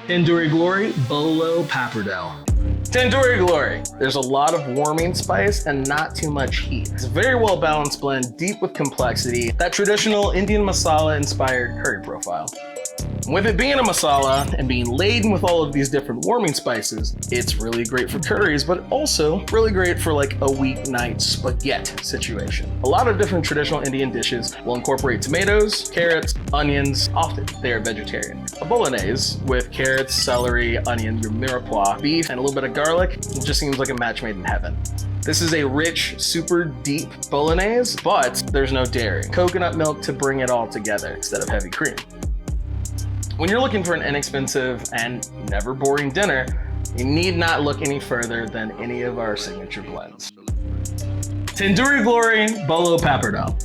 Tandoori Glory, Bolo Pappardelle. Tandoori Glory. There's a lot of warming spice and not too much heat. It's a very well balanced blend, deep with complexity, that traditional Indian masala inspired curry profile. With it being a masala and being laden with all of these different warming spices, it's really great for curries, but also really great for like a weeknight spaghetti situation. A lot of different traditional Indian dishes will incorporate tomatoes, carrots, onions, often they are vegetarian. A bolognese with carrots, celery, onion, your mirepoix, beef, and a little bit of garlic, it just seems like a match made in heaven. This is a rich, super deep bolognese, but there's no dairy. Coconut milk to bring it all together instead of heavy cream. When you're looking for an inexpensive and never boring dinner, you need not look any further than any of our signature blends. Tandoori Glory, Bolo Pappardelle.